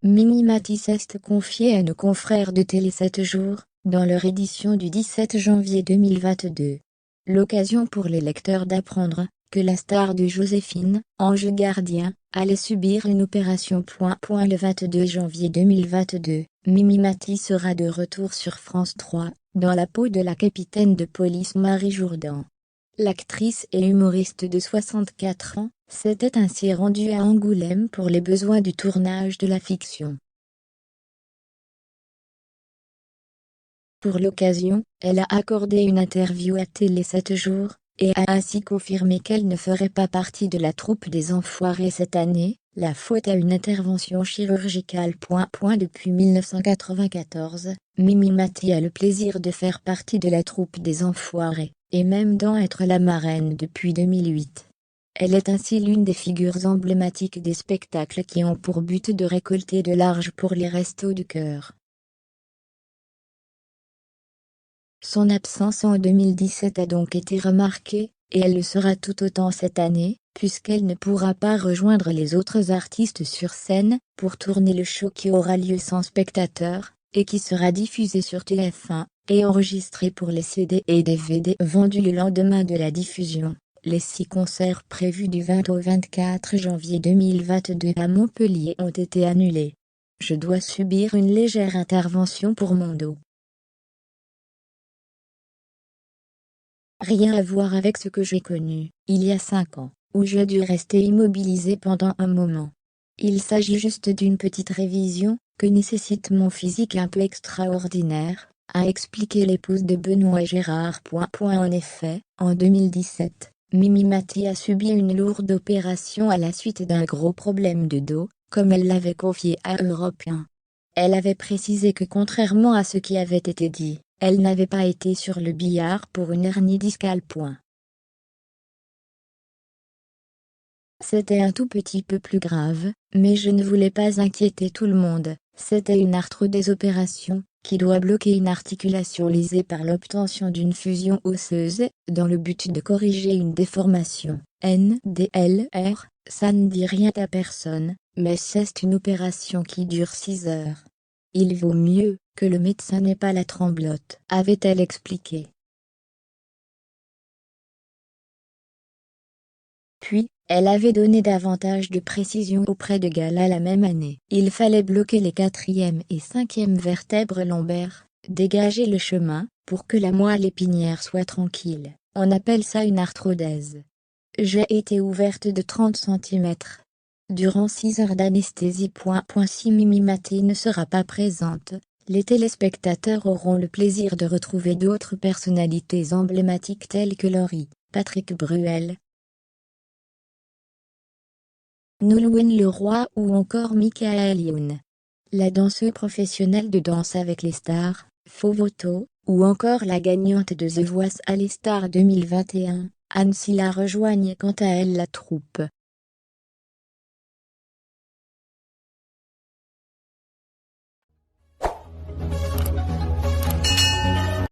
Mimi Mati s'est confiée à nos confrères de Télé 7 jours, dans leur édition du 17 janvier 2022. L'occasion pour les lecteurs d'apprendre que la star de Joséphine, Ange Gardien, allait subir une opération. Le 22 janvier 2022, Mimi Mati sera de retour sur France 3, dans la peau de la capitaine de police Marie Jourdan. L'actrice et humoriste de 64 ans s'était ainsi rendue à Angoulême pour les besoins du tournage de la fiction. Pour l'occasion, elle a accordé une interview à Télé 7 jours, et a ainsi confirmé qu'elle ne ferait pas partie de la troupe des Enfoirés cette année, la faute à une intervention chirurgicale. Depuis 1994, Mimi Mati a le plaisir de faire partie de la troupe des Enfoirés, et même d'en être la marraine depuis 2008. Elle est ainsi l'une des figures emblématiques des spectacles qui ont pour but de récolter de l'argent pour les Restos du Cœur. Son absence en 2017 a donc été remarquée, et elle le sera tout autant cette année, puisqu'elle ne pourra pas rejoindre les autres artistes sur scène, pour tourner le show qui aura lieu sans spectateurs, et qui sera diffusé sur TF1, et enregistré pour les CD et DVD vendus le lendemain de la diffusion. Les 6 concerts prévus du 20 au 24 janvier 2022 à Montpellier ont été annulés. Je dois subir une légère intervention pour mon dos. Rien à voir avec ce que j'ai connu, il y a 5 ans, où j'ai dû rester immobilisé pendant un moment. Il s'agit juste d'une petite révision, que nécessite mon physique un peu extraordinaire, a expliqué l'épouse de Benoît Gérard. En effet, en 2017, Mimi Mati a subi une lourde opération à la suite d'un gros problème de dos, comme elle l'avait confié à Europe 1. Elle avait précisé que contrairement à ce qui avait été dit, elle n'avait pas été sur le billard pour une hernie discale. C'était un tout petit peu plus grave, mais je ne voulais pas inquiéter tout le monde. C'était une arthrodésopération, qui doit bloquer une articulation lésée par l'obtention d'une fusion osseuse, dans le but de corriger une déformation. NDLR, ça ne dit rien à personne, mais c'est une opération qui dure 6 heures. Il vaut mieux que le médecin n'ait pas la tremblote, avait-elle expliqué. Puis, elle avait donné davantage de précision auprès de Gala la même année. Il fallait bloquer les 4e et 5e vertèbres lombaires, dégager le chemin, pour que la moelle épinière soit tranquille. On appelle ça une arthrodèse. J'ai été ouverte de 30 cm. Durant 6 heures d'anesthésie. Si Mimi Mati ne sera pas présente, les téléspectateurs auront le plaisir de retrouver d'autres personnalités emblématiques telles que Laurie, Patrick Bruel, Nolwenn Leroy ou encore Michael Youn. La danseuse professionnelle de Danse avec les stars, Fovoto, ou encore la gagnante de The Voice All Stars 2021, Anne Silla rejoignent quant à elle la troupe.